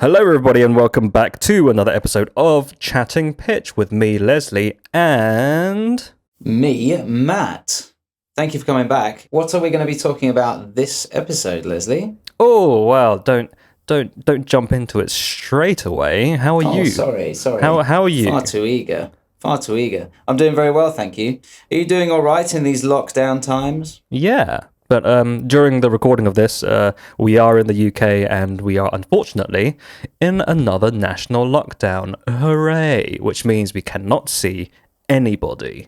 Hello, everybody, and welcome back to another episode of Chatting Pitch with me, Leslie, and me, Matt. Thank you for coming back. What are we going to be talking about this episode, Leslie? oh well, don't jump into it straight away. How are you? Sorry. How are you? Far too eager. I'm doing very well, thank you. Are you doing all right in these lockdown times? Yeah. But during the recording of this, we are in the UK and we are unfortunately in another national lockdown. Hooray! Which means we cannot see anybody,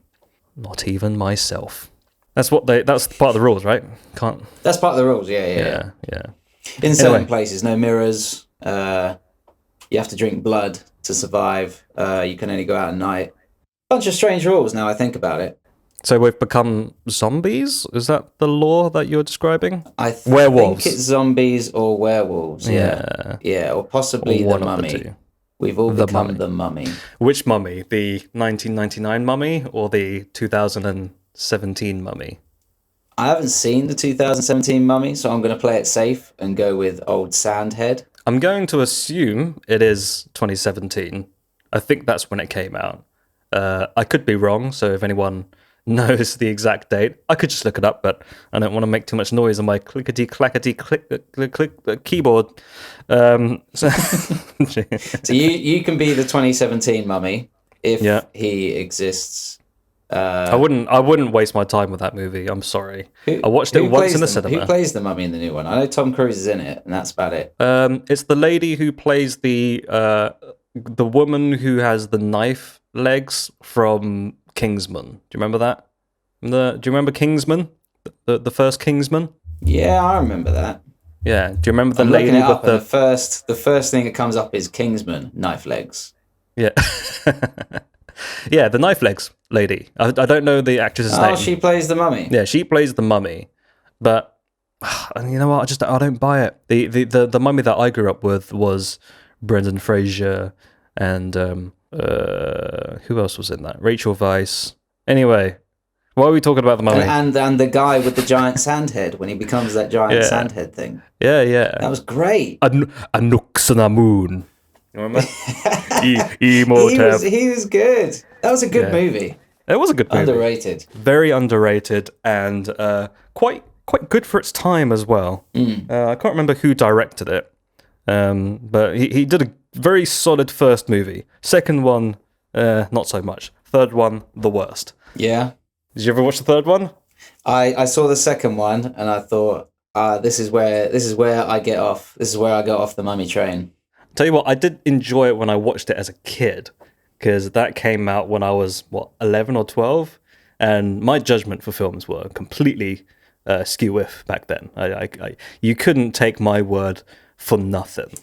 not even myself. That's part of the rules, right? Can't. That's part of the rules. Yeah. In certain places, no mirrors. You have to drink blood to survive. You can only go out at night. Bunch of strange rules now I think about it. So we've become zombies? Is that the law that you're describing? Werewolves. think it's zombies or werewolves. Yeah, or possibly the mummy. We've all become the mummy. Which mummy? The 1999 mummy or the 2017 mummy? I haven't seen the 2017 mummy, so I'm going to play it safe and go with old Sandhead. I'm going to assume it is 2017. I think that's when it came out. I could be wrong, so if anyone knows the exact date, I could just look it up, but I don't want to make too much noise on my clickety click keyboard. So you can be the 2017 mummy if he exists. I wouldn't waste my time with that movie. I'm sorry. I watched it once in the cinema. Who plays the mummy in the new one? I know Tom Cruise is in it, and that's about it. It's the lady who plays the woman who has the knife legs from Kingsman. Do you remember that? Do you remember Kingsman? The first Kingsman? Yeah, I remember that. Yeah. Do you remember the I'm lady looking it up, with the first thing that comes up is Kingsman, knife legs. Yeah. Yeah, the knife legs lady. I don't know the actress's name. Oh, she plays the mummy. Yeah, she plays the mummy. But you know what? I don't buy it. The mummy that I grew up with was Brendan Fraser and who else was in that? Rachel Weisz. Anyway, why are we talking about the mummy? And the guy with the giant sand head when he becomes that giant sand head thing. Yeah. That was great. Anux on a moon. You remember? He was good. That was a good movie. It was a good movie. Underrated. Very underrated and quite good for its time as well. I can't remember who directed it, but he did a very solid first movie. Second one, not so much. Third one, the worst. Yeah. Did you ever watch the third one? I saw the second one and I thought, this is where I get off. This is where I got off the mummy train. Tell you what, I did enjoy it when I watched it as a kid, because that came out when I was 11 or 12, and my judgment for films were completely skew-whiff back then. You couldn't take my word for nothing,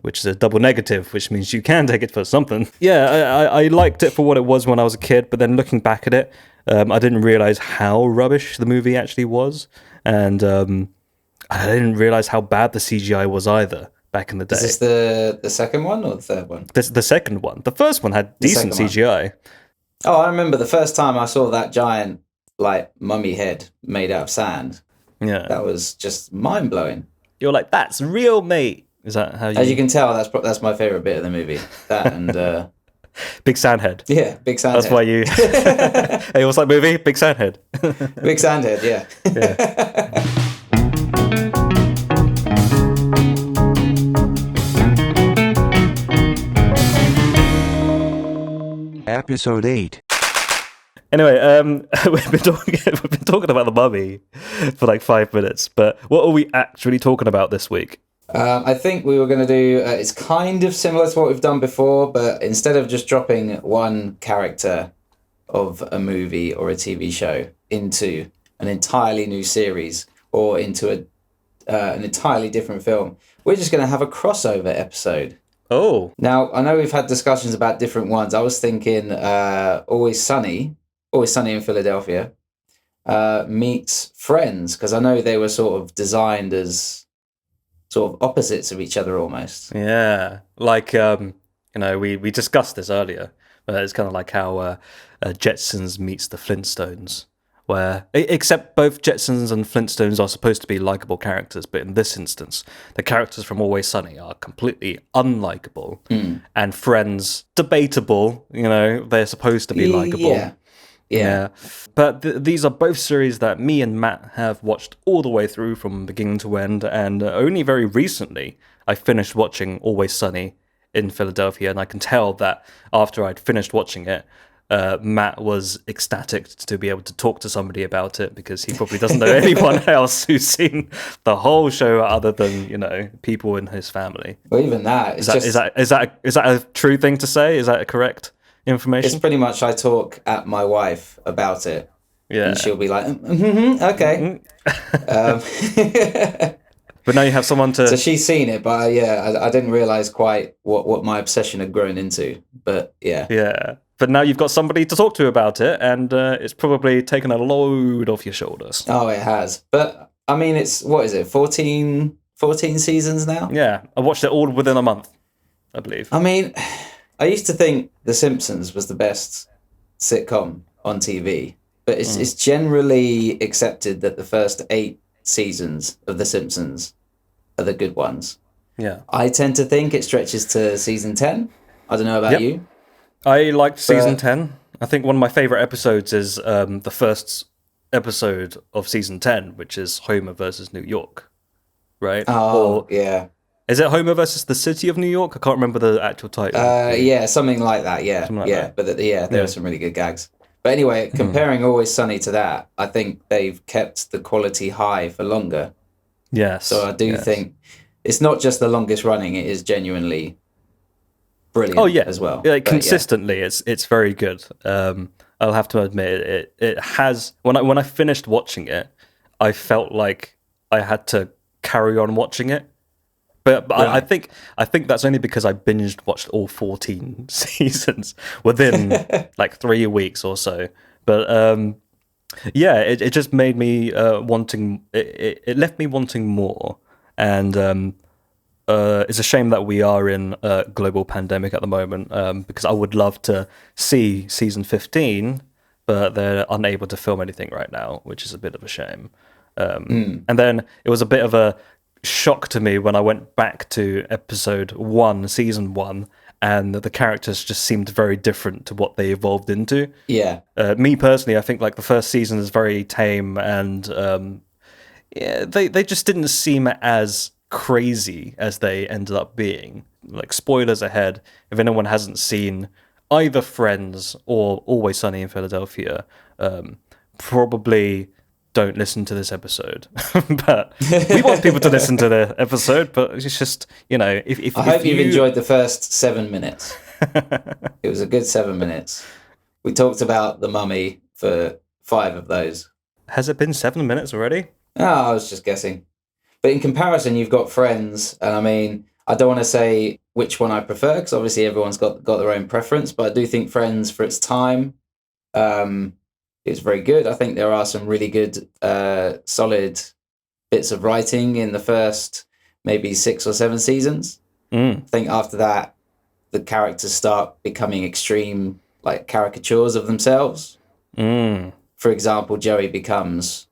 which is a double negative, which means you can take it for something. Yeah, I liked it for what it was when I was a kid, but then looking back at it, I didn't realize how rubbish the movie actually was, and I didn't realize how bad the CGI was either back in the day. Is this the second one or the third one? The second one. The first one had decent CGI. Oh, I remember the first time I saw that giant mummy head made out of sand. Yeah, that was just mind blowing. You're like, that's real, mate. Is that how you? As you can tell, that's my favorite bit of the movie. That and Big Sandhead. Yeah, Big Sandhead. That's why you. Hey, what's that movie? Big Sandhead. Big Sandhead. Yeah. Episode 8. Anyway, we've been talking about the mummy for like 5 minutes, but what are we actually talking about this week? I think we were going to do. It's kind of similar to what we've done before, but instead of just dropping one character of a movie or a TV show into an entirely new series or into an entirely different film, we're just going to have a crossover episode. Oh. Now, I know we've had discussions about different ones. I was thinking Always Sunny in Philadelphia meets Friends, because I know they were sort of designed as sort of opposites of each other almost. Yeah. Like, we discussed this earlier, but it's kind of like how Jetsons meets the Flintstones, where except both Jetsons and Flintstones are supposed to be likable characters, but in this instance, the characters from Always Sunny are completely unlikable, and Friends debatable. You know, they're supposed to be likable. Yeah. But these are both series that me and Matt have watched all the way through from beginning to end, and only very recently I finished watching Always Sunny in Philadelphia, and I can tell that after I'd finished watching it, Matt was ecstatic to be able to talk to somebody about it, because he probably doesn't know anyone else who's seen the whole show other than, you know, people in his family. Well, even that is that a true thing to say? Is that correct information? It's pretty much I talk at my wife about it, and she'll be like, okay. But now you have someone to. So she's seen it, but I didn't realize quite what my obsession had grown into. But yeah. But now you've got somebody to talk to about it, and it's probably taken a load off your shoulders. Oh, it has. But, I mean, it's, what is it, 14 seasons now? Yeah, I watched it all within a month, I believe. I mean, I used to think The Simpsons was the best sitcom on TV, but it's generally accepted that the first 8 seasons of The Simpsons are the good ones. Yeah. I tend to think it stretches to season 10. I don't know about you. I liked season 10. I think one of my favorite episodes is the first episode of season 10, which is Homer versus New York, right? Oh, yeah. Is it Homer versus the City of New York? I can't remember the actual title. Yeah, something like that, yeah. That. But there are some really good gags. But anyway, comparing Always Sunny to that, I think they've kept the quality high for longer. Yes. So I do think it's not just the longest running, it is genuinely brilliant as well. Yeah, consistently, it's very good. I'll have to admit it has, when I finished watching it, I felt like I had to carry on watching it. But I think that's only because I binged watched all 14 seasons within like 3 weeks or so. But it just made me wanting. It left me wanting more, and it's a shame that we are in a global pandemic at the moment, because I would love to see season 15, but they're unable to film anything right now, which is a bit of a shame. And then it was a bit of a shock to me when I went back to episode 1, season 1, and the characters just seemed very different to what they evolved into. Yeah. Me personally, I think like the first season is very tame, and they just didn't seem as crazy as they ended up being. Like, spoilers ahead, if anyone hasn't seen either Friends or Always Sunny in Philadelphia, probably don't listen to this episode. But we want people to listen to the episode, but it's just, you know, if I hope you've enjoyed the first 7 minutes. It was a good 7 minutes. We talked about The Mummy for 5 of those. Has it been 7 minutes already? Oh, I was just guessing. But in comparison, you've got Friends, and I mean, I don't want to say which one I prefer, because obviously everyone's got their own preference, but I do think Friends, for its time, it's very good. I think there are some really good, solid bits of writing in the first maybe 6 or 7 seasons. I think after that, the characters start becoming extreme, like caricatures of themselves. For example, Joey becomes,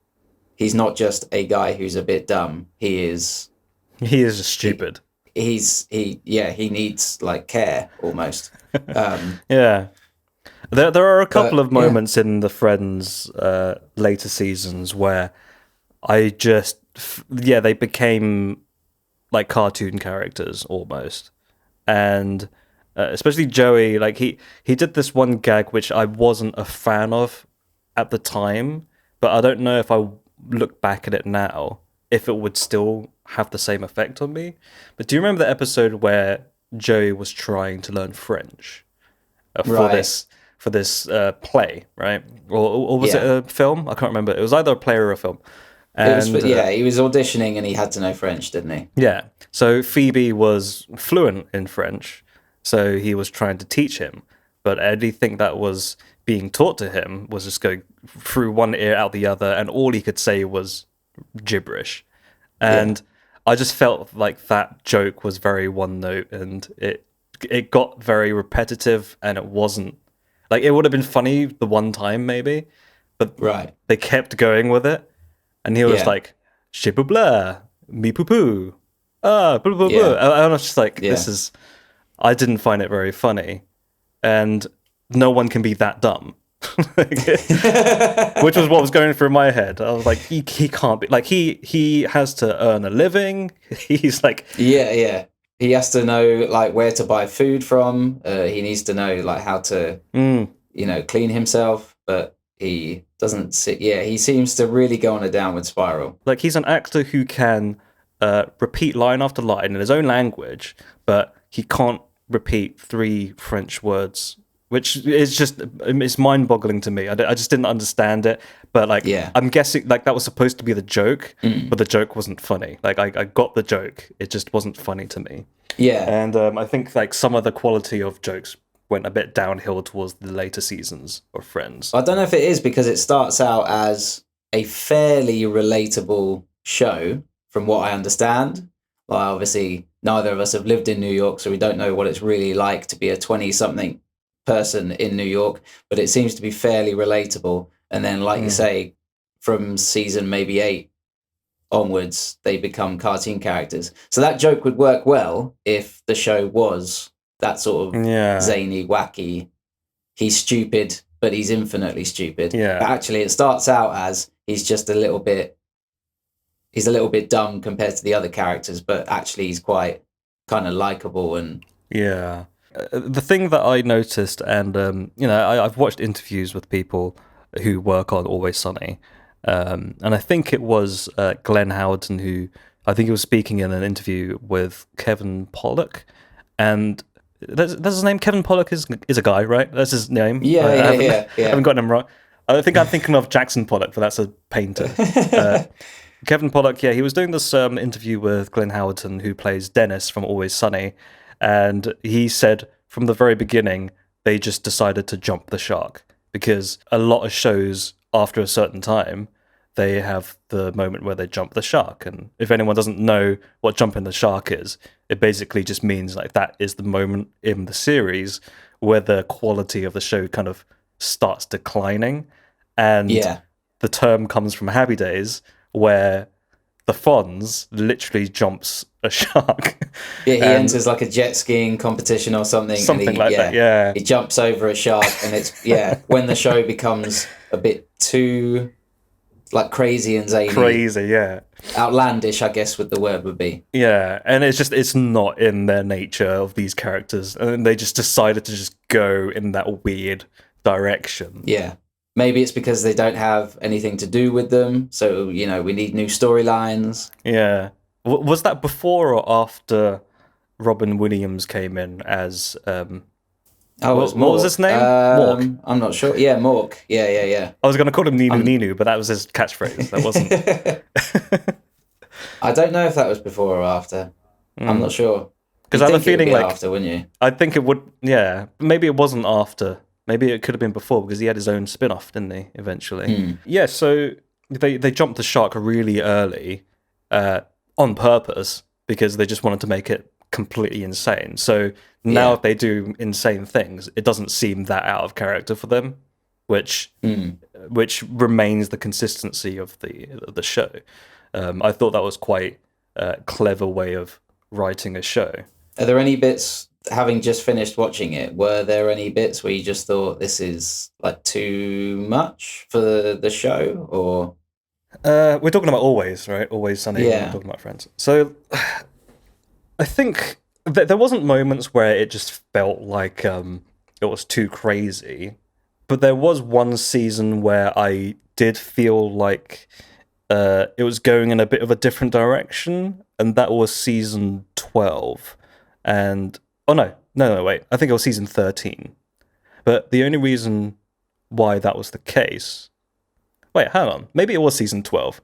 he's not just a guy who's a bit dumb. He is stupid. He needs like care almost. There are a couple of moments in the Friends later seasons where I just they became like cartoon characters almost, and especially Joey, like he did this one gag which I wasn't a fan of at the time, but I don't know if I look back at it now if it would still have the same effect on me. But do you remember the episode where Joey was trying to learn French for this play, right? Or was it a film? I can't remember. It was either a play or a film. And, he was auditioning and he had to know French, didn't he? Yeah. So Phoebe was fluent in French, so he was trying to teach him. But anything that was being taught to him was just going through one ear out the other, and all he could say was gibberish. And I just felt like that joke was very one note, and it got very repetitive, and it wasn't like, it would have been funny the one time maybe, but Right. they kept going with it, and he was Yeah. like, "Shibu blah, me poo poo, blah blah blah." Yeah. And I was just like, Yeah. "This is." I didn't find it very funny, and no one can be that dumb. Which was what was going through my head. I was like, he can't be like he has to earn a living. He's like, Yeah, yeah. He has to know like where to buy food from. He needs to know like how to, clean himself. But he doesn't sit. Yeah, he seems to really go on a downward spiral. like he's an actor who can repeat line after line in his own language, but he can't repeat 3 French words, which is just it's mind-boggling to me. I just didn't understand it. But like, Yeah. I'm guessing like that was supposed to be the joke, but the joke wasn't funny. Like I got the joke, it just wasn't funny to me. Yeah. And I think like some of the quality of jokes went a bit downhill towards the later seasons of Friends. I don't know if it is because it starts out as a fairly relatable show, from what I understand. Like, obviously, neither of us have lived in New York, so we don't know what it's really like to be a 20-something person in New York, but it seems to be fairly relatable. And then, like you say, from season maybe 8 onwards, they become cartoon characters. So that joke would work well if the show was that sort of zany, wacky, he's stupid, but he's infinitely stupid. Yeah. But actually, it starts out as he's just a little bit dumb compared to the other characters, but actually he's quite kind of likable and... Yeah. The thing that I noticed, and I've watched interviews with people who work on Always Sunny, and I think it was Glenn Howerton who, I think he was speaking in an interview with Kevin Pollak, and that's his name. Kevin Pollak is a guy, right? That's his name. Yeah, I haven't gotten him wrong. I think I'm thinking of Jackson Pollock, but that's a painter. Kevin Pollak, he was doing this interview with Glenn Howerton, who plays Dennis from Always Sunny, and he said from the very beginning they just decided to jump the shark because a lot of shows after a certain time they have the moment where they jump the shark, and if anyone doesn't know what jumping the shark is, it basically just means like that is the moment in the series where the quality of the show kind of starts declining, and the term comes from Happy Days where the Fonz literally jumps a shark. Yeah, he enters like a jet skiing competition or something. Something like that, yeah. He jumps over a shark, and it's, when the show becomes a bit too, like, crazy and zany. Crazy, yeah. Outlandish, I guess what the word would be. Yeah, and it's not in their nature of these characters, and they just decided to just go in that weird direction. Yeah. Maybe it's because they don't have anything to do with them, so, we need new storylines. Yeah. Was that before or after Robin Williams came in as... what was his name? Mork? I'm not sure. Yeah, Mork. Yeah. I was going to call him Ninu, but that was his catchphrase. That wasn't... I don't know if that was before or after. I'm not sure. Because I have a feeling like... after, wouldn't you? I think it would... Yeah. Maybe it wasn't after... Maybe it could have been before because he had his own spin-off, didn't he, eventually? Yeah, so they jumped the shark really early on purpose because they just wanted to make it completely insane. So now if they do insane things, it doesn't seem that out of character for them, which remains the consistency of the show. I thought that was quite a clever way of writing a show. Are there any bits... Having just finished watching it, were there any bits where you just thought this is like too much for the show, or? We're talking about Always, right? Always Sunny. Yeah. We're talking about Friends. So I think there wasn't moments where it just felt like it was too crazy, but there was one season where I did feel like it was going in a bit of a different direction, and that was season 12. And oh, no, wait. I think it was season 13. But the only reason why that was the case... Wait, hang on. Maybe it was season 12.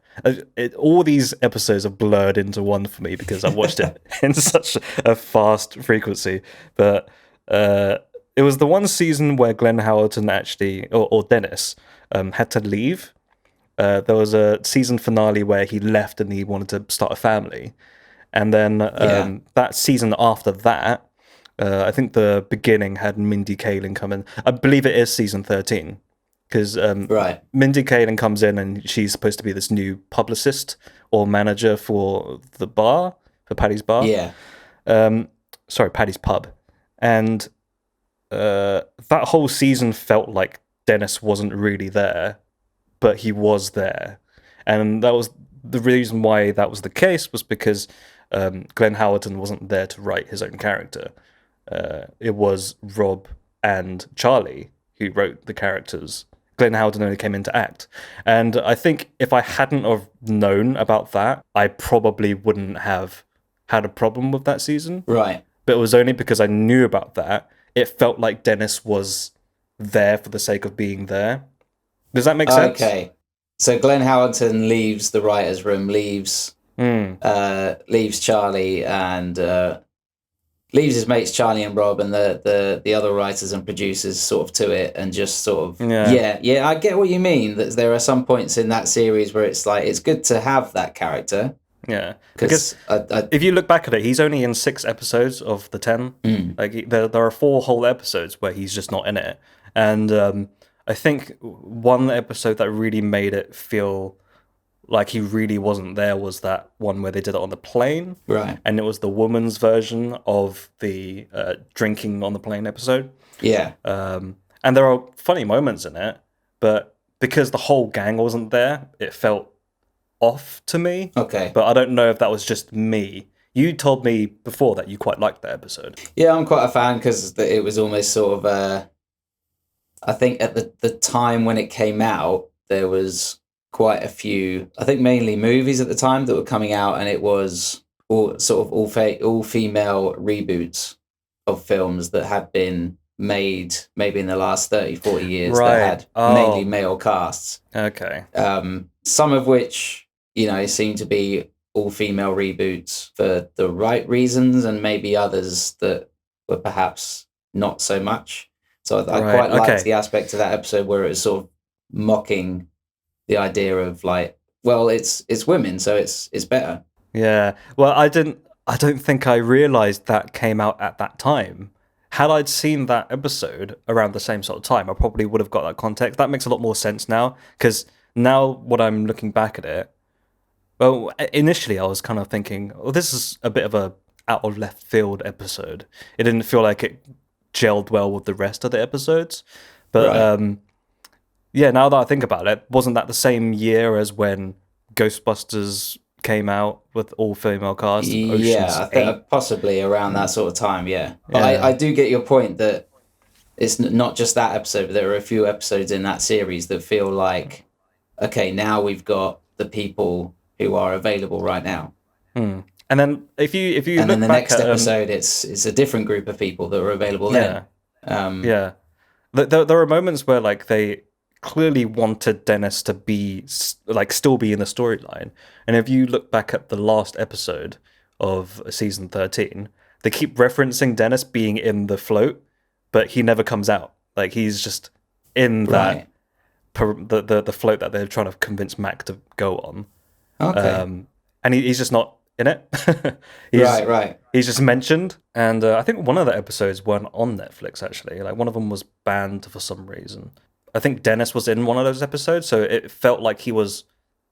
All these episodes are blurred into one for me because I watched it in such a fast frequency. But it was the one season where Glenn Howerton actually, or Dennis, had to leave. There was a season finale where he left and he wanted to start a family. And then that season after that, I think the beginning had Mindy Kaling come in. I believe it is season 13. because Right. Mindy Kaling comes in and she's supposed to be this new publicist or manager for the bar, for Paddy's bar. Yeah. Sorry, Paddy's pub. And that whole season felt like Dennis wasn't really there, but he was there. And that was the reason why that was the case, was because Glenn Howerton wasn't there to write his own character. It was Rob and Charlie who wrote the characters. Glenn Howerton only came in to act. And I think if I hadn't have known about that, I probably wouldn't have had a problem with that season. Right. But it was only because I knew about that. It felt like Dennis was there for the sake of being there. Does that make sense? Okay. So Glenn Howerton leaves the writer's room, leaves Charlie and leaves his mates Charlie and Rob and the other writers and producers sort of to it, and just sort of yeah. I get what you mean. That there are some points in that series where it's like it's good to have that character. Yeah, because if you look back at it, he's only in 6 episodes of the 10. Like there are 4 whole episodes where he's just not in it, and I think one episode that really made it feel like he really wasn't there was that one where they did it on the plane, right? And it was the woman's version of the drinking on the plane episode. Yeah, and there are funny moments in it, but because the whole gang wasn't there, it felt off to me. Okay. But I don't know if that was just me. You told me before that you quite liked that episode. Yeah, I'm quite a fan because it was almost sort of I think at the time when it came out, there was quite a few, I think mainly movies at the time that were coming out, and it was all female reboots of films that had been made maybe in the last 30, 40 years that had mainly male casts. Okay. Some of which, seem to be all female reboots for the right reasons, and maybe others that were perhaps not so much. So I quite liked the aspect of that episode where it was sort of mocking the idea of like, well, it's women, so it's better. Yeah. Well, I don't think I realized that came out at that time. Had I seen that episode around the same sort of time, I probably would have got that context. That makes a lot more sense now, because now when I'm looking back at it, well, initially I was kind of thinking, oh, this is a bit of a out of left field episode. It didn't feel like it gelled well with the rest of the episodes. But yeah, now that I think about it, wasn't that the same year as when Ghostbusters came out with all female cast? Yeah, I think possibly around that sort of time, yeah. But I do get your point that it's not just that episode, but there are a few episodes in that series that feel like, okay, now we've got the people who are available right now. And then if you and look then the back next at, episode, it's a different group of people that are available then. Yeah, there are moments where like they clearly wanted Dennis to be like still be in the storyline, and if you look back at the last episode of season 13, they keep referencing Dennis being in the float, but he never comes out. Like he's just in that the float that they're trying to convince Mac to go on. Okay. And he's just not in it. Right. He's just mentioned, and I think one of the episodes weren't on Netflix actually. Like one of them was banned for some reason. I think Dennis was in one of those episodes, so it felt like he was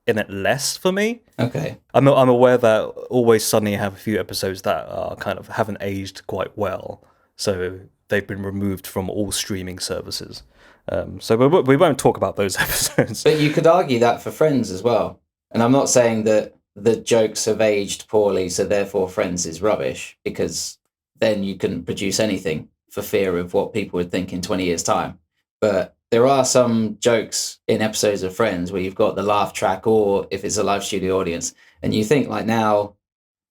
in it less for me. Okay. I'm aware that Always Sunny have a few episodes that are kind of haven't aged quite well, so they've been removed from all streaming services. So we won't talk about those episodes. But you could argue that for Friends as well. And I'm not saying that the jokes have aged poorly, so therefore Friends is rubbish, because then you couldn't produce anything for fear of what people would think in 20 years' time. But there are some jokes in episodes of Friends where you've got the laugh track, or if it's a live studio audience, and you think like now,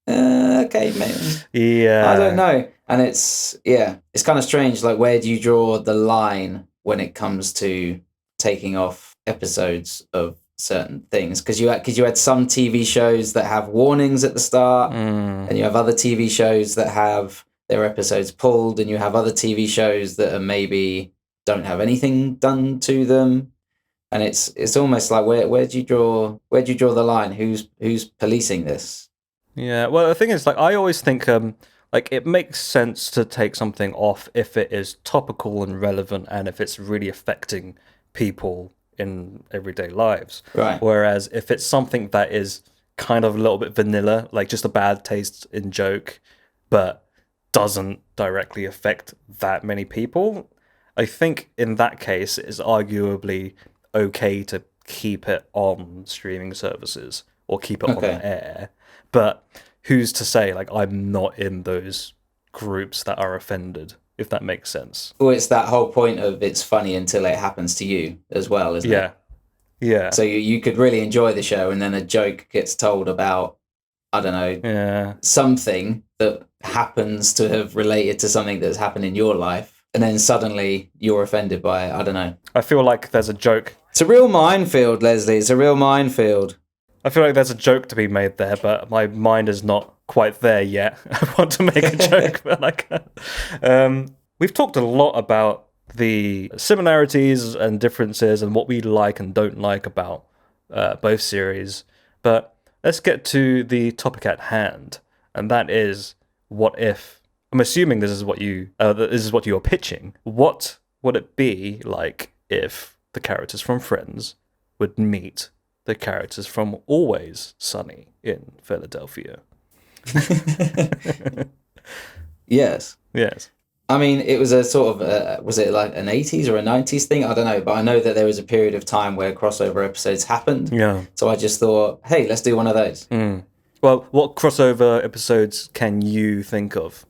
okay, maybe. Yeah. I don't know. And it's kind of strange. Like, where do you draw the line when it comes to taking off episodes of certain things? Because you had some TV shows that have warnings at the start, and you have other TV shows that have their episodes pulled, and you have other TV shows that are maybe don't have anything done to them, and it's almost like where do you draw the line? Who's policing this? Yeah, well, the thing is, like, I always think like it makes sense to take something off if it is topical and relevant, and if it's really affecting people in everyday lives. Right. Whereas if it's something that is kind of a little bit vanilla, like just a bad taste in joke, but doesn't directly affect that many people, I think in that case it's arguably okay to keep it on streaming services or keep it on Okay. air. But who's to say, like, I'm not in those groups that are offended, if that makes sense. Well, it's that whole point of it's funny until it happens to you as well, isn't Yeah. it? Yeah. So you could really enjoy the show, and then a joke gets told about, I don't know, Yeah. something that happens to have related to something that's happened in your life, and then suddenly you're offended by it. I don't know. I feel like there's a joke. It's a real minefield, Leslie. It's a real minefield. I feel like there's a joke to be made there, but my mind is not quite there yet. I want to make a joke, but I can't. We've talked a lot about the similarities and differences and what we like and don't like about both series, but let's get to the topic at hand, and that is, what if? I'm assuming this is what you're pitching. What would it be like if the characters from Friends would meet the characters from Always Sunny in Philadelphia? Yes. Yes. I mean, it was a sort of, was it like an 80s or a 90s thing? I don't know, but I know that there was a period of time where crossover episodes happened. Yeah. So I just thought, hey, let's do one of those. Well, what crossover episodes can you think of?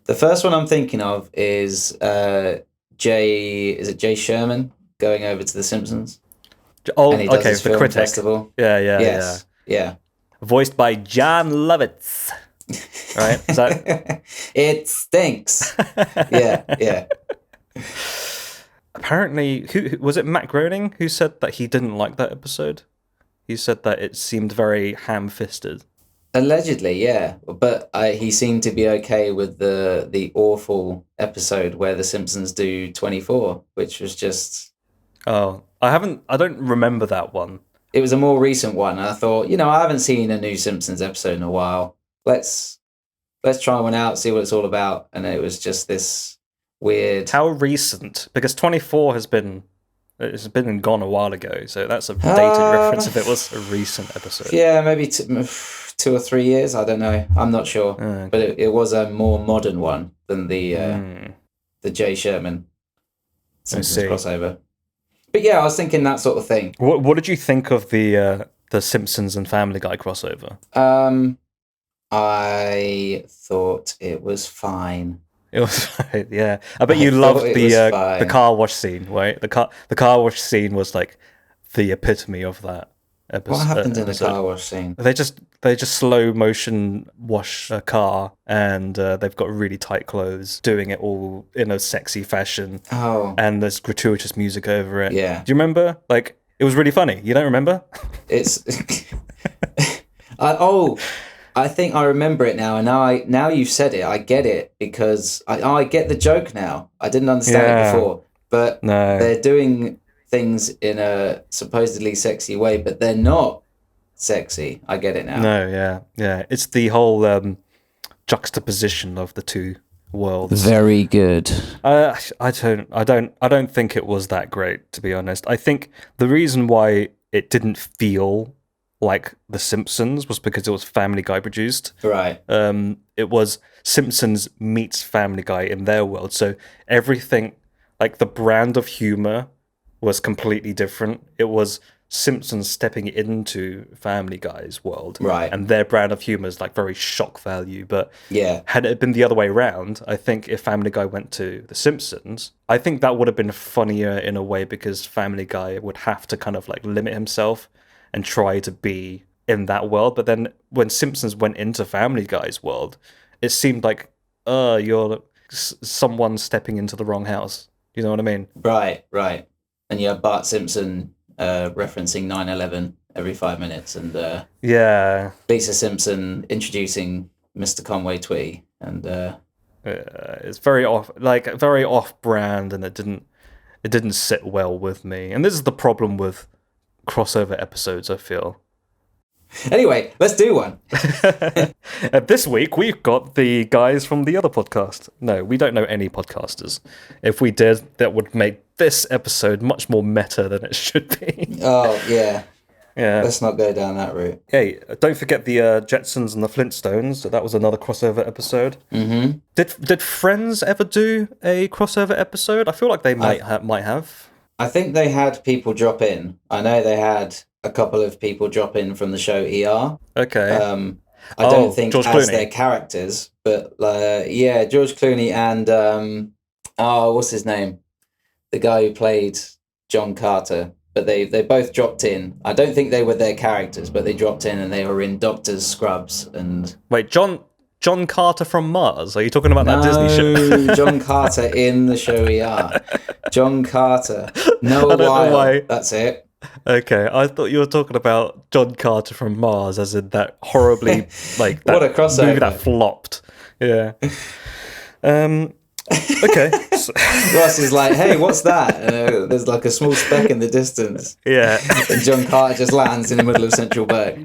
The first one I'm thinking of is Jay Sherman going over to The Simpsons? Oh, And he does okay, his the film critic. festival. Yeah, yeah, Yes. Yeah. Voiced by John Lovitz. Right? Is that? It stinks. Yeah, yeah. Apparently, who was it? Matt Groening who said that he didn't like that episode. He said that it seemed very ham-fisted. Allegedly, yeah. But he seemed to be okay with the awful episode where The Simpsons do 24, which was just... Oh, I don't remember that one. It was a more recent one. And I thought, I haven't seen a new Simpsons episode in a while. Let's try one out, see what it's all about. And it was just this weird... How recent? Because 24 it's been and gone a while ago, so that's a dated reference if it was a recent episode. Yeah, maybe 2 or 3 years. I don't know. I'm not sure. Okay. But it was a more modern one than the Jay Sherman Simpsons crossover. But yeah, I was thinking that sort of thing. What did you think of the Simpsons and Family Guy crossover? I thought it was fine. It was fine, yeah. I bet you loved the car wash scene, right? The car wash scene was like the epitome of that episode. What happened in the car wash scene? They just slow motion wash a car, and they've got really tight clothes, doing it all in a sexy fashion. Oh. And there's gratuitous music over it. Yeah. Do you remember? Like, it was really funny. You don't remember? It's I think I remember it now, and now you've said it, I get it, because I get the joke now. I didn't understand it before, but they're doing things in a supposedly sexy way, but they're not sexy. I get it now. No, yeah. It's the whole juxtaposition of the two worlds. Very good. I don't think it was that great, to be honest. I think the reason why it didn't feel like The Simpsons was because it was Family Guy produced. Right. It was Simpsons meets Family Guy in their world. So everything, like the brand of humor was completely different. It was Simpsons stepping into Family Guy's world. Right. And their brand of humor is like very shock value. But yeah, had it been the other way around, I think if Family Guy went to The Simpsons, I think that would have been funnier in a way, because Family Guy would have to kind of like limit himself and try to be in that world. But then when Simpsons went into Family Guy's world, it seemed like, you're someone stepping into the wrong house. You know what I mean? Right. And you have Bart Simpson referencing 9/11 every 5 minutes, and Lisa Simpson introducing Mr. Conway Twitty, and it's very off-brand, and it didn't sit well with me. And this is the problem with crossover episodes, I feel. Anyway, let's do one. This week, we've got the guys from the other podcast. No, we don't know any podcasters. If we did, that would make this episode much more meta than it should be. Oh, yeah. Yeah. Let's not go down that route. Hey, don't forget the Jetsons and the Flintstones. That was another crossover episode. Mm-hmm. Did Friends ever do a crossover episode? I feel like they might have. I think they had people drop in. I know they had a couple of people drop in from the show ER. Okay. I don't think George as Clooney. their characters, but yeah, George Clooney and what's his name? The guy who played John Carter. But they both dropped in. I don't think they were their characters, but they dropped in and they were in doctor's scrubs and. Wait, John Carter from Mars? Are you talking about that Disney show? No, John Carter in the show ER. John Carter. Noah I don't know Weil. why. That's it. Okay, I thought you were talking about John Carter from Mars, as in that horribly like that What a crossover. movie that flopped. Yeah. Okay. Ross is like, hey, what's that? There's like a small speck in the distance. Yeah. And John Carter just lands in the middle of Central Park.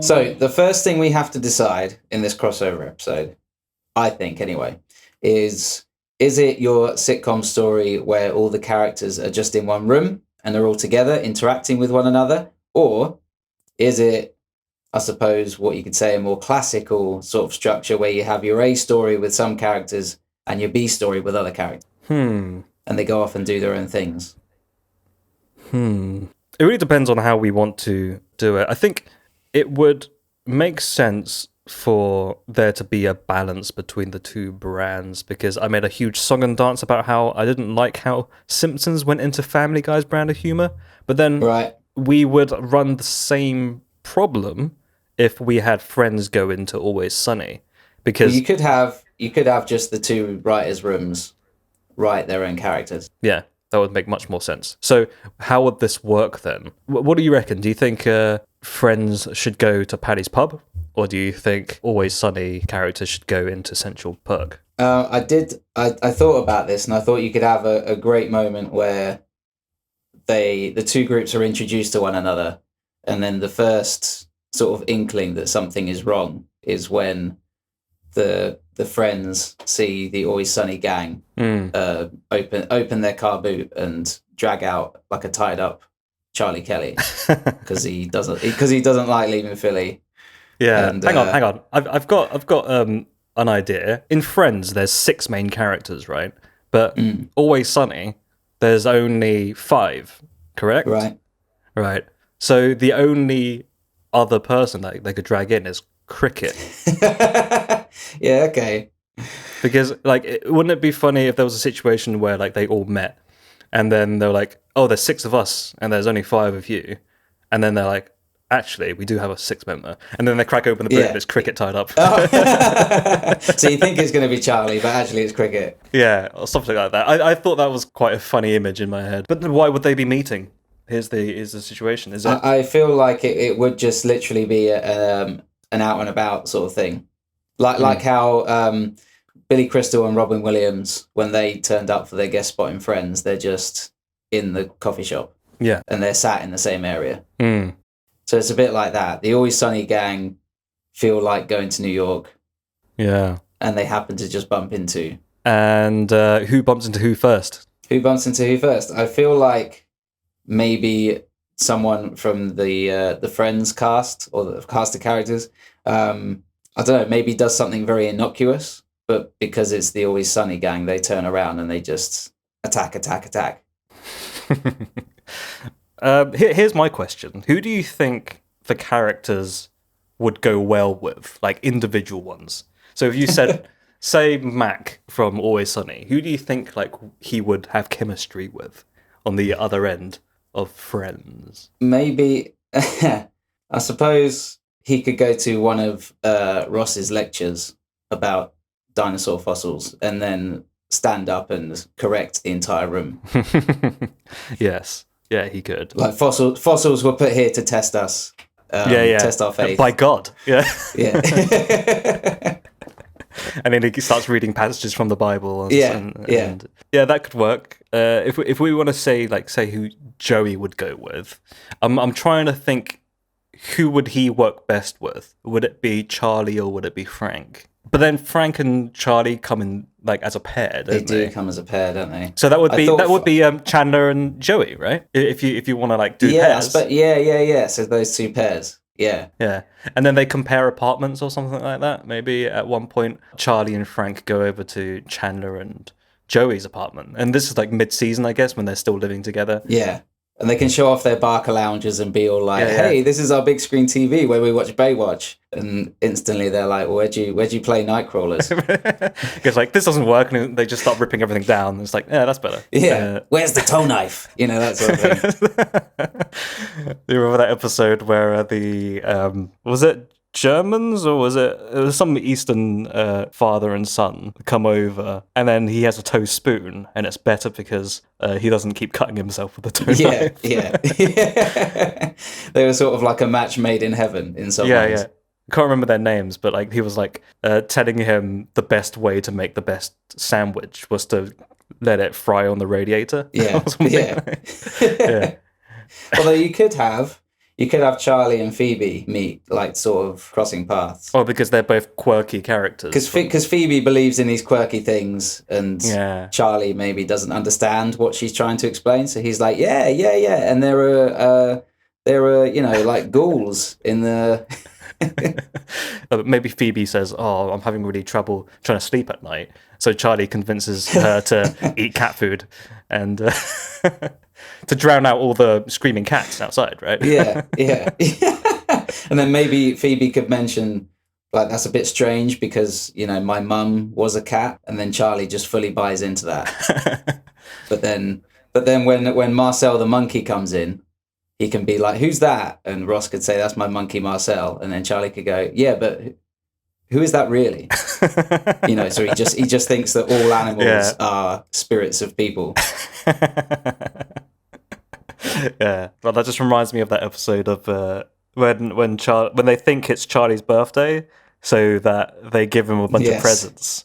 So the first thing we have to decide in this crossover episode, I think anyway, is it your sitcom story where all the characters are just in one room and they're all together interacting with one another? Or is it, I suppose, what you could say a more classical sort of structure where you have your A story with some characters and your B story with other characters? And they go off and do their own things. It really depends on how we want to do it. I think it would make sense for there to be a balance between the two brands, because I made a huge song and dance about how I didn't like how Simpsons went into Family Guy's brand of humor, but then we would run the same problem if we had Friends go into Always Sunny, because you could have just the two writers' rooms write their own characters. Yeah, that would make much more sense. So how would this work then? What do you reckon? Do you think Friends should go to Paddy's Pub, or do you think Always Sunny characters should go into Central Perk? I thought about this, and I thought you could have a great moment where the two groups are introduced to one another, and then the first sort of inkling that something is wrong is when the friends see the Always Sunny gang open their car boot and drag out like a tied up Charlie Kelly because he doesn't like leaving Philly. Yeah, and, hang on. I've got an idea. In Friends, there's 6 main characters, right? But Always Sunny, there's only 5, correct? Right. So the only other person that they could drag in is Cricket. Yeah, okay. Because, like, wouldn't it be funny if there was a situation where, like, they all met and then they're like, oh, there's 6 of us and there's only 5 of you. And then they're like, actually, we do have a 6th member. And then they crack open the boot and it's Cricket tied up. Oh. So you think it's going to be Charlie, but actually it's Cricket. Yeah, or something like that. I thought that was quite a funny image in my head. But then why would they be meeting? Here's the situation. Is it? I feel like it would just literally be an out and about sort of thing. Like how Billy Crystal and Robin Williams, when they turned up for their guest spot in Friends, they're just in the coffee shop. Yeah. And they're sat in the same area. So it's a bit like that. The Always Sunny gang feel like going to New York. Yeah. And they happen to just bump into. And who bumps into who first? Who bumps into who first? I feel like maybe someone from the Friends cast or the cast of characters. I don't know, maybe does something very innocuous, but because it's the Always Sunny gang, they turn around and they just attack. Here's my question. Who do you think the characters would go well with? Like, individual ones. So if you said, say, Mac from Always Sunny, who do you think, like, he would have chemistry with on the other end of Friends? Maybe, I suppose he could go to one of Ross's lectures about dinosaur fossils and then stand up and correct the entire room. Yes. Yeah, he could. Like fossils were put here to test us. Test our faith. By God. Yeah. Yeah. And then he starts reading passages from the Bible. And, yeah, yeah, that could work. if we want to say who Joey would go with, I'm trying to think who would he work best with? Would it be Charlie or would it be Frank? But then Frank and Charlie come in like as a pair, don't they? They do come as a pair, don't they? So that would be Chandler and Joey, right? If you want to like do pairs. Yeah. So those two pairs. Yeah. Yeah. And then they compare apartments or something like that. Maybe at one point Charlie and Frank go over to Chandler and Joey's apartment. And this is like mid-season, I guess, when they're still living together. Yeah. And they can show off their Barker lounges and be all like, "Hey, this is our big screen TV where we watch Baywatch." And instantly they're like, well, "Where'd you play Nightcrawlers?" Because like this doesn't work, and they just start ripping everything down. It's like, yeah, that's better. Yeah. Where's the toe knife? That sort of thing. Do you remember that episode where was it Germans or was it some Eastern father and son come over, and then he has a toast spoon, and it's better because he doesn't keep cutting himself with the toe knife. Yeah. They were sort of like a match made in heaven in some ways. Yeah. I can't remember their names, but like he was like telling him the best way to make the best sandwich was to let it fry on the radiator. Yeah. Yeah. Although you could have Charlie and Phoebe meet, like sort of crossing paths. Oh, because they're both quirky characters. Because Phoebe believes in these quirky things, and Charlie maybe doesn't understand what she's trying to explain. So he's like, yeah, and there are like ghouls in the. Maybe Phoebe says, "Oh, I'm having really trouble trying to sleep at night." So Charlie convinces her to eat cat food and to drown out all the screaming cats outside, right? Yeah. And then maybe Phoebe could mention, like, that's a bit strange because my mum was a cat, and then Charlie just fully buys into that. But then when Marcel the monkey comes in, he can be like, "Who's that?" And Ross could say, "That's my monkey Marcel." And then Charlie could go, "Yeah, but who is that really?" So he just thinks that all animals are spirits of people. Yeah, well, that just reminds me of that episode of when they think it's Charlie's birthday, so that they give him a bunch of presents.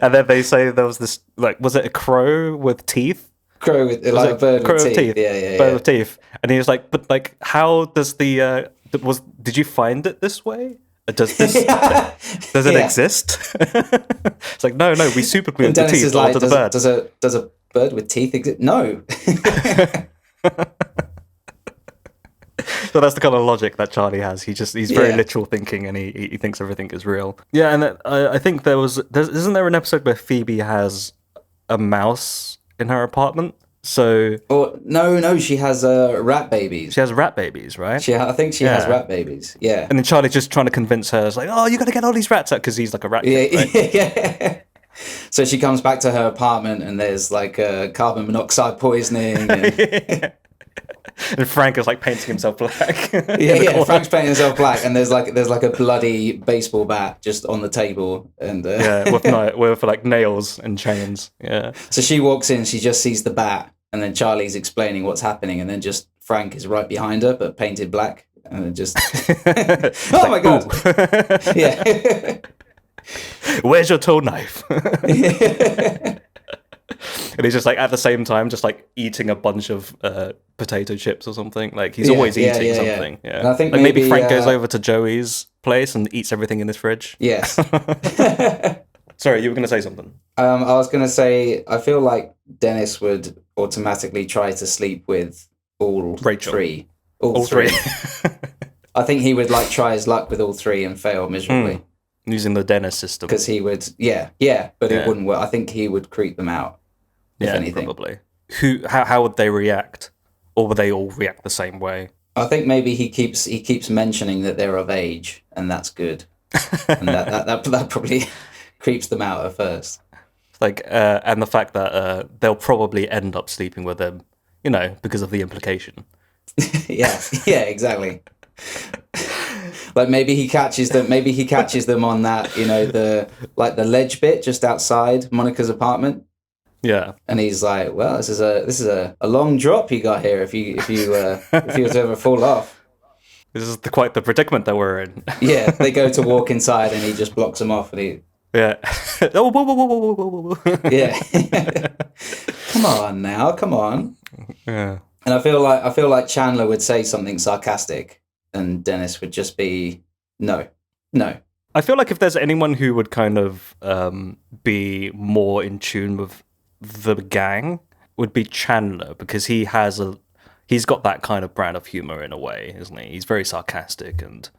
And then they say there was this, like, was it a crow with teeth? Crow with like a bird with teeth. Yeah. Bird with teeth. And he was like, but like, how does did you find it this way? Does it exist? It's like, no, we super glued the teeth onto the bird. Does a bird with teeth exist? No. So that's the kind of logic that Charlie has. He's very literal thinking, and he thinks everything is real. Yeah, and I think isn't there an episode where Phoebe has a mouse in her apartment? So no, she has rat babies. She has rat babies, right? I think she has rat babies. Yeah. And then Charlie's just trying to convince her, it's like, "Oh, you got to get all these rats out," because he's like a rat kid, right? Yeah. So she comes back to her apartment, and there's like carbon monoxide poisoning. And... And Frank is like painting himself black. Frank's painting himself black, and there's like a bloody baseball bat just on the table, and with like nails and chains. Yeah. So she walks in, she just sees the bat, and then Charlie's explaining what's happening, and then just Frank is right behind her, but painted black, and then just oh my god, yeah. Where's your toe knife? And he's just like at the same time just like eating a bunch of potato chips or something. Like he's always eating something. Yeah. And I think like maybe Frank goes over to Joey's place and eats everything in his fridge. Yes. Sorry, you were going to say something. I was going to say, I feel like Dennis would automatically try to sleep with all three. All three. I think he would like try his luck with all three and fail miserably. Using the Dennis system. Because he would, but it wouldn't work. I think he would creep them out. If anything. Probably. How would they react? Or would they all react the same way? I think maybe he keeps mentioning that they're of age, and that's good. And that probably creeps them out at first. Like, and the fact that they'll probably end up sleeping with them, because of the implication. Yeah, exactly. Like maybe he catches them on that, the ledge bit just outside Monica's apartment. Yeah. And he's like, "Well, this is a long drop you got here if you were to ever fall off." This is quite the predicament that we're in. Yeah, they go to walk inside and he just blocks them off, and Yeah. Oh, whoa, whoa, whoa, whoa, whoa, whoa, whoa. Yeah. Come on now, come on. Yeah. And I feel like Chandler would say something sarcastic, and Dennis would just be no, no. I feel like if there's anyone who would kind of be more in tune with the gang, would be Chandler, because he's got that kind of brand of humor in a way, isn't he? He's very sarcastic, and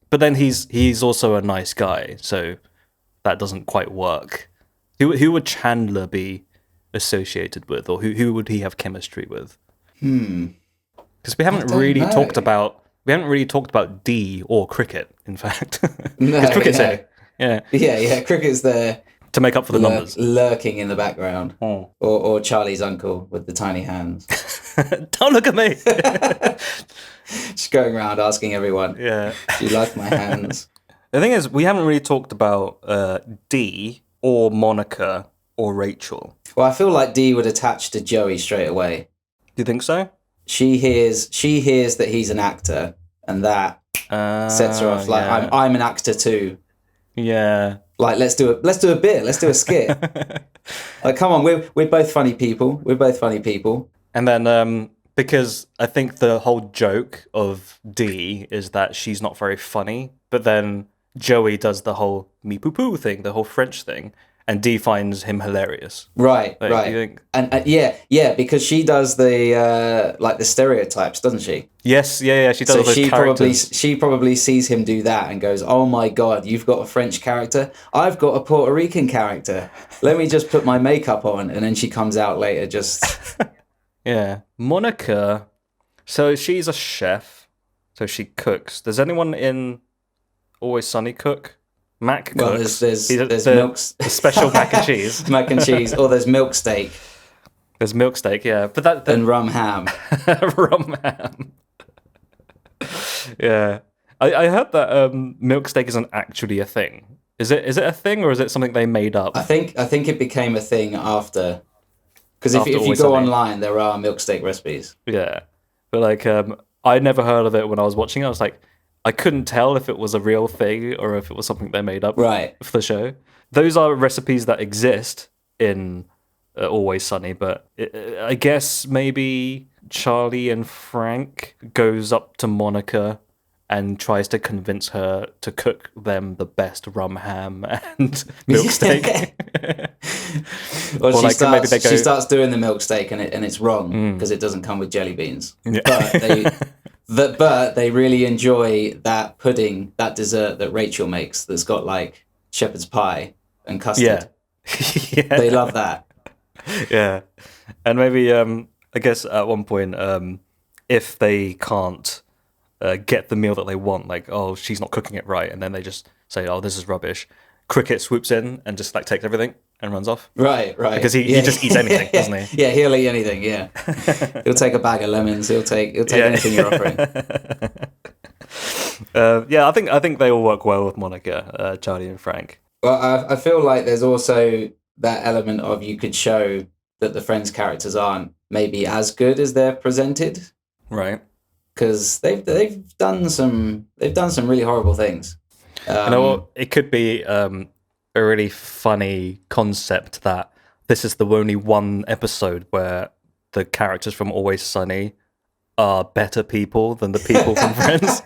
but then he's also a nice guy, so that doesn't quite work. Who would Chandler be associated with, or who would he have chemistry with? Because we haven't really talked about D or Cricket, in fact. No, Because Cricket's no. here. Yeah. Yeah. Cricket's there, To make up for the numbers. lurking in the background, Oh. or Charlie's uncle with the tiny hands, Don't look at me. just going around asking everyone, Yeah. "Do you like my hands?" The thing is, we haven't really talked about D or Monica or Rachel. Well, I feel like Dee would attach to Joey straight away. Do you think so? She hears that he's an actor, and that sets her off. Like, yeah. I'm an actor too. Yeah. Like, let's do a bit, let's do a skit. Like, come on, we're both funny people. And then because I think the whole joke of D is that she's not very funny, but then Joey does the whole me poo poo thing, the whole French thing, and D finds him hilarious. Right, Like, right. you think? And yeah, because she does the like the stereotypes, doesn't she? Yes, yeah, she does So all those characters. she probably sees him do that and goes, "Oh my God, you've got a French character. I've got a Puerto Rican character. Let me just put my makeup on." And then she comes out later just Yeah. Monica, so she's a chef, so she cooks. Does anyone in Always Sunny cook? Mac cooks. well, there's the milks, the special mac and cheese. mac and cheese, or there's milk steak There's milk steak, yeah. But that and rum ham. rum ham. Yeah. I heard that milk steak isn't actually a thing. Is it a thing, or is it something they made up? I think it became a thing after, because if After you Always go Sunny. online, there are milk steak recipes. Yeah. But like I never heard of it when I was watching it. I was like, I couldn't tell if it was a real thing or if it was something they made up Right. for the show. Those are recipes that exist in Always Sunny, but I guess maybe Charlie and Frank goes up to Monica and tries to convince her to cook them the best rum ham and milk steak. Well, Or she like, maybe they go- starts doing the milk steak and it's wrong because it doesn't come with jelly beans. Yeah. But they really enjoy that pudding, that dessert that Rachel makes that's got like shepherd's pie and custard. Yeah. Yeah. They love that. Yeah. And maybe I guess at one point if they can't get the meal that they want, like, oh, she's not cooking it right, and then they just say, oh, this is rubbish, Cricket swoops in and just like takes everything and runs off. Right. Because he just eats anything, doesn't he? Yeah, he'll eat anything, yeah. He'll take a bag of lemons, he'll take anything you're offering. Yeah, I think they all work well with Monica, Charlie and Frank. Well, I feel like there's also that element of you could show that the Friends characters aren't maybe as good as they're presented, Right. because they've done some really horrible things. You know what? It could be a really funny concept that this is the only one episode where the characters from Always Sunny are better people than the people from Friends.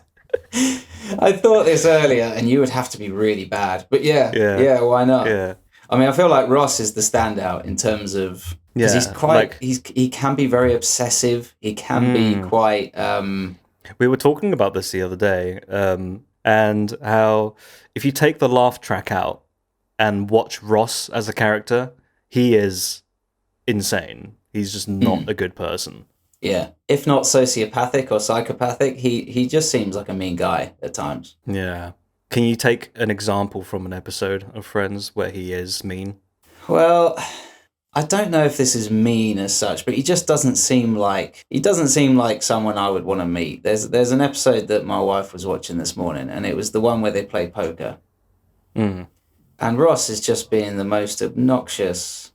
I thought this earlier, and you would have to be really bad, but yeah, why not? Yeah. I mean, I feel like Ross is the standout in terms of because he's Yeah, quite like- he can be very obsessive. He can be quite We were talking about this the other day, and how if you take the laugh track out and watch Ross as a character, he is insane. He's just not a good person. yeah, if not sociopathic or psychopathic, he just seems like a mean guy at times. Yeah. Can you take an example from an episode of Friends where he is mean? Well, I don't know if this is mean as such, but he just doesn't seem like someone I would want to meet. There's an episode that my wife was watching this morning, and it was the one where they play poker. Mm. And Ross is just being the most obnoxious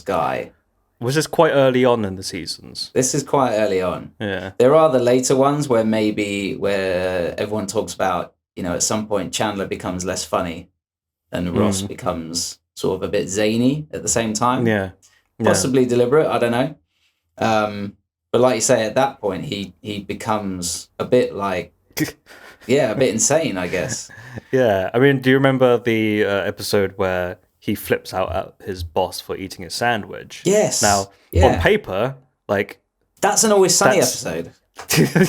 guy. Was this quite early on in the seasons? This is quite early on. Yeah. There are the later ones where everyone talks about, at some point Chandler becomes less funny. and Ross becomes sort of a bit zany at the same time. Yeah. Possibly deliberate, I don't know. But like you say, at that point, he becomes a bit like, a bit insane, I guess. Yeah. I mean, do you remember the episode where he flips out at his boss for eating his sandwich? Yes. Now, on paper, like... That's an Always Sunny episode.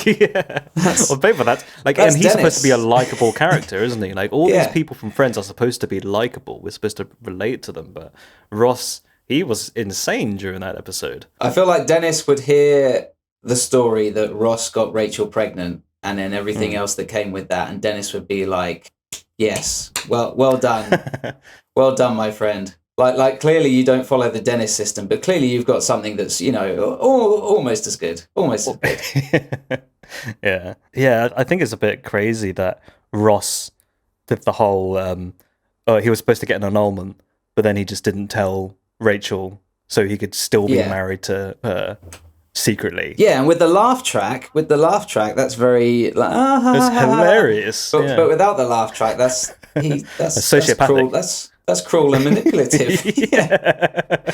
Yeah. On paper, that's like... And he's supposed to be a likable character, isn't he? Like, all these people from Friends are supposed to be likable. We're supposed to relate to them. But Ross... He was insane during that episode. I feel like Dennis would hear the story that Ross got Rachel pregnant and then everything else that came with that. And Dennis would be like, yes, well done. Well done, my friend. Like clearly you don't follow the Dennis system, but clearly you've got something that's, almost as good. Almost as good. Yeah. Yeah, I think it's a bit crazy that Ross did the whole, he was supposed to get an annulment, but then he just didn't tell Rachel so he could still be married to her secretly. Yeah, and with the laugh track, that's very like it's hilarious. But without the laugh track, that's sociopathic. That's cruel and manipulative. Yeah.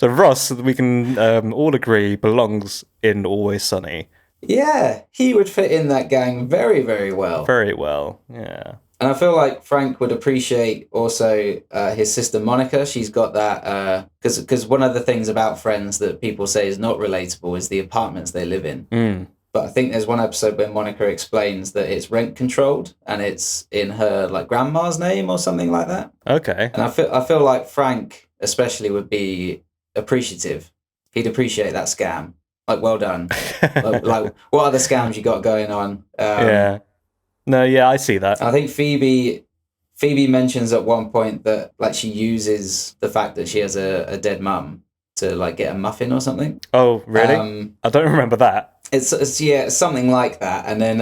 So Ross, we can all agree, belongs in Always Sunny. Yeah, he would fit in that gang very, very well. Very well, yeah. And I feel like Frank would appreciate also his sister Monica. She's got that, because one of the things about Friends that people say is not relatable is the apartments they live in. But I think there's one episode where Monica explains that it's rent controlled and it's in her like grandma's name or something like that. Okay. And I feel like Frank especially would be appreciative. He'd appreciate that scam. Like, well done. like, what other scams you got going on? Yeah. No, yeah, I see that. I think Phoebe mentions at one point that like she uses the fact that she has a dead mum to like get a muffin or something. Oh, really? I don't remember that. It's something like that. And then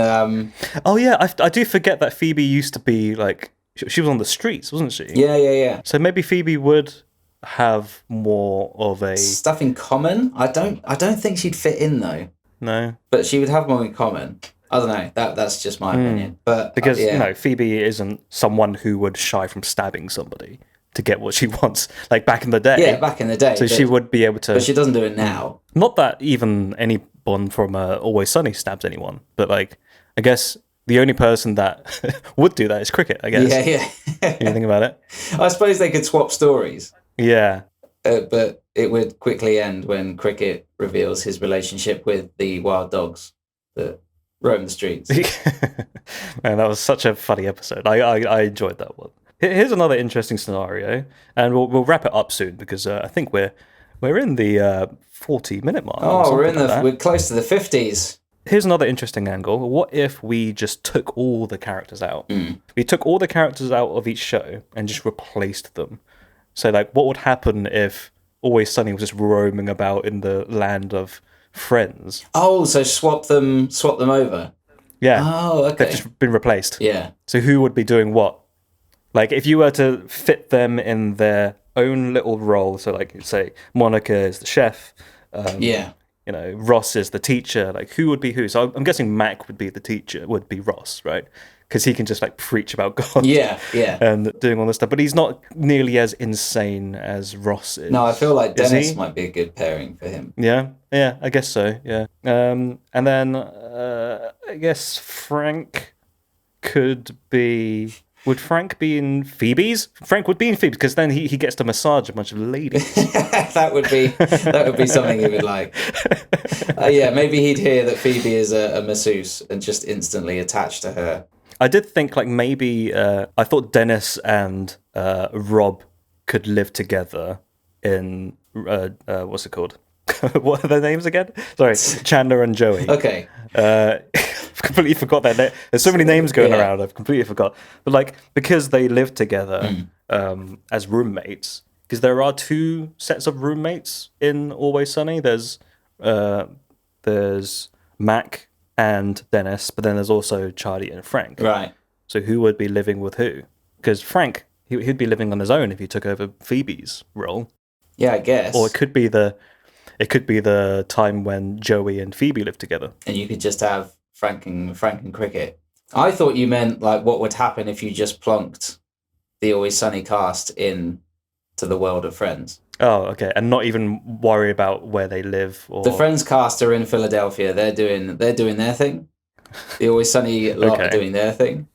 oh yeah, I do forget that Phoebe used to be like she was on the streets, wasn't she? Yeah. So maybe Phoebe would have more of a stuff in common. I don't think she'd fit in though. No. But she would have more in common. I don't know. That's just my opinion. But because Phoebe isn't someone who would shy from stabbing somebody to get what she wants. Like back in the day. Yeah, back in the day. So she would be able to. But she doesn't do it now. Not that even anyone from Always Sunny stabs anyone, but like I guess the only person that would do that is Cricket. I guess. Yeah. You think about it. I suppose they could swap stories. Yeah. But it would quickly end when Cricket reveals his relationship with the wild dogs that roam the streets. Man, that was such a funny episode. I enjoyed that one. Here's another interesting scenario, and we'll wrap it up soon because I think we're in the 40-minute mark. Oh, we're close to the 50s. Here's another interesting angle. What if we just took all the characters out? We took all the characters out of each show and just replaced them. So, like, what would happen if Always Sunny was just roaming about in the land of Friends? Oh, so swap them over. Yeah. Oh, okay. They've just been replaced. Yeah. So who would be doing what? Like, if you were to fit them in their own little role, so like, say, Monica is the chef. Ross is the teacher. Like, who would be who? So I'm guessing Mac would be the teacher, would be Ross, right? Because he can just like preach about God. Yeah. And doing all this stuff. But he's not nearly as insane as Ross is. No, I feel like Dennis might be a good pairing for him. Yeah, I guess so, yeah. And then I guess Frank could be... Would Frank be in Phoebe's? Frank would be in Phoebe's because then he gets to massage a bunch of ladies. that would be something he would like. Maybe he'd hear that Phoebe is a masseuse and just instantly attach to her. I did think like maybe I thought Dennis and Rob could live together in what's it called? What are their names again? Sorry, Chandler and Joey. Okay. I've completely forgot their name. There's so many names going around. I've completely forgot. But like because they live together as roommates, because there are two sets of roommates in Always Sunny. There's Mac and Dennis, but then there's also Charlie and Frank. Right. So who would be living with who? Because Frank, he'd be living on his own if he took over Phoebe's role. Yeah, I guess. Or it could be the time when Joey and Phoebe lived together. And you could just have Frank and Cricket. I thought you meant like what would happen if you just plonked the Always Sunny cast in to the world of Friends. Oh, okay. And not even worry about where they live or The Friends cast are in Philadelphia. They're doing their thing. The Always Sunny lot are doing their thing.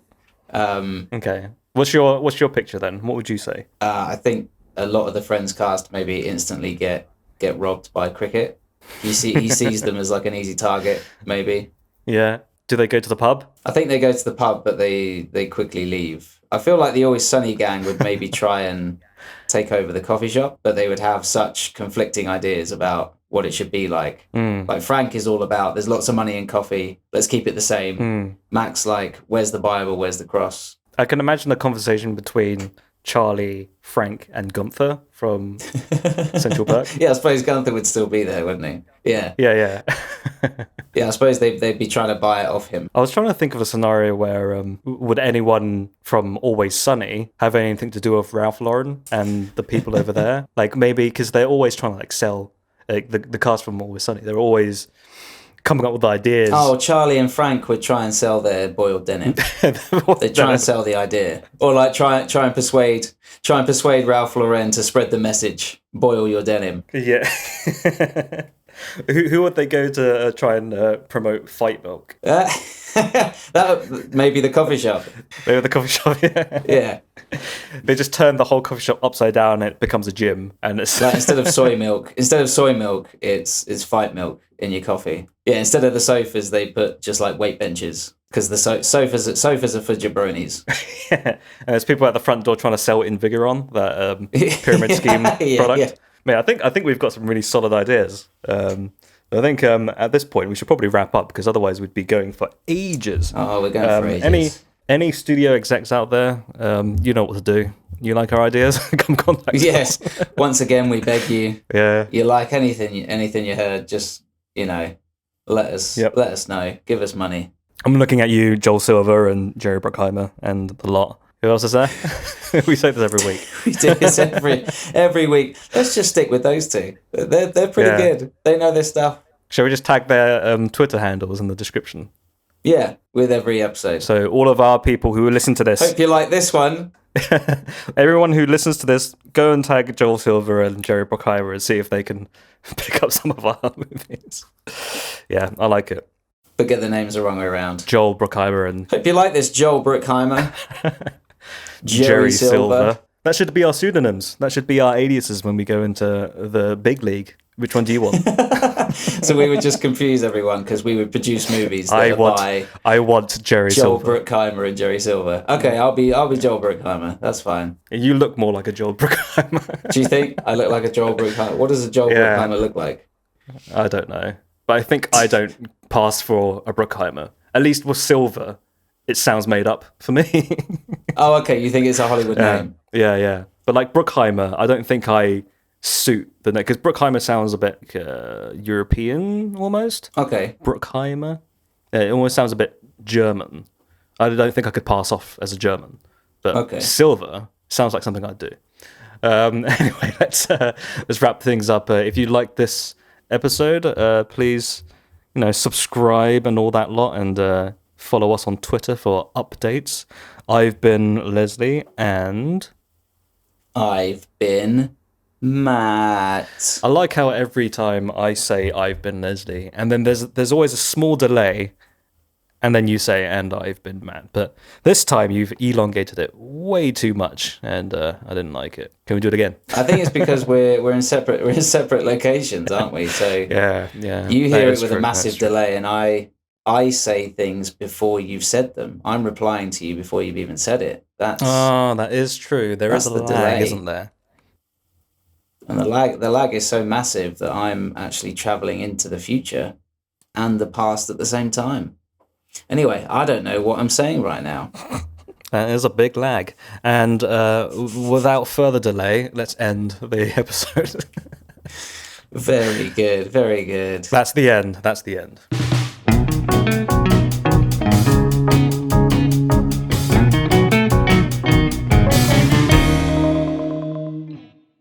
Okay. What's your picture then? What would you say? I think a lot of the Friends cast maybe instantly get robbed by cricket. He sees them as like an easy target, maybe. Yeah. Do they go to the pub? I think they go to the pub, but they quickly leave. I feel like the Always Sunny gang would maybe try and take over the coffee shop, but they would have such conflicting ideas about what it should be like. Like Frank is all about, there's lots of money in coffee, let's keep it the same. Max like, where's the Bible, where's the cross? I can imagine the conversation between Charlie, Frank, and Gunther from Central Park. Yeah, I suppose Gunther would still be there, wouldn't he? Yeah. Yeah. Yeah, I suppose they'd be trying to buy it off him. I was trying to think of a scenario where would anyone from Always Sunny have anything to do with Ralph Lauren and the people over there? Like maybe because they're always trying to like sell the cast from Always Sunny. They're always coming up with ideas. Oh, Charlie and Frank would try and sell their boiled denim. They try and sell the idea, or like try and persuade Ralph Lauren to spread the message. Boil your denim. Yeah. Who would they go to try and promote Fight Milk? That maybe the coffee shop. Maybe the coffee shop. Yeah. Yeah. They just turn the whole coffee shop upside down and it becomes a gym. And it's like instead of soy milk, it's Fight Milk in your coffee. Yeah. Instead of the sofas, they put just like weight benches because the sofas are for jabronis. Yeah. And there's people at the front door trying to sell Invigoron, that pyramid scheme product. Yeah. Man, I think we've got some really solid ideas. I think at this point we should probably wrap up because otherwise we'd be going for ages. Oh, we're going for ages. Any studio execs out there, you know what to do. You like our ideas? Come contact us. Yes. Once again, we beg you. Yeah. You like anything you heard? Just let us know. Give us money. I'm looking at you, Joel Silver and Jerry Bruckheimer and the lot. Who else is there? We say this every week. We do this every week. Let's just stick with those two. They're pretty good. They know their stuff. Shall we just tag their Twitter handles in the description? Yeah, with every episode. So all of our people who listen to this... Hope you like this one. Everyone who listens to this, go and tag Joel Silver and Jerry Bruckheimer and see if they can pick up some of our movies. Yeah, I like it. But get the names the wrong way around. Joel Bruckheimer and... Hope you like this, Joel Bruckheimer. Jerry Silver. That should be our pseudonyms. That should be our aliases when we go into the big league. Which one do you want? So we would just confuse everyone because we would produce movies that I want Jerry Joel Silver. Bruckheimer and Jerry Silver. Okay, I'll be Joel Bruckheimer. That's fine. You look more like a Joel Bruckheimer. Do you think I look like a Joel Bruckheimer? What does a Joel Bruckheimer look like? I don't know. But I think I don't pass for a Bruckheimer. At least with Silver, it sounds made up for me. Oh, okay. You think it's a Hollywood name? Yeah. But like Bruckheimer, I don't think I suit the name because Bruckheimer sounds a bit European almost. Okay. Bruckheimer. It almost sounds a bit German. I don't think I could pass off as a German. But Silver sounds like something I'd do. Anyway, let's wrap things up. If you like this episode, please subscribe and all that lot, and follow us on Twitter for updates. I've been Leslie, and I've been Matt. I like how every time I say I've been Leslie, and then there's always a small delay, and then you say and I've been Matt. But this time you've elongated it way too much, and I didn't like it. Can we do it again? I think it's because we're in separate locations, aren't we? So yeah. You hear it with a massive delay, and I say things before you've said them. I'm replying to you before you've even said it. That is true. There is a lag, delay, isn't there? And the lag is so massive that I'm actually traveling into the future and the past at the same time. Anyway, I don't know what I'm saying right now. That is a big lag. And without further delay, let's end the episode. Very good, very good. That's the end.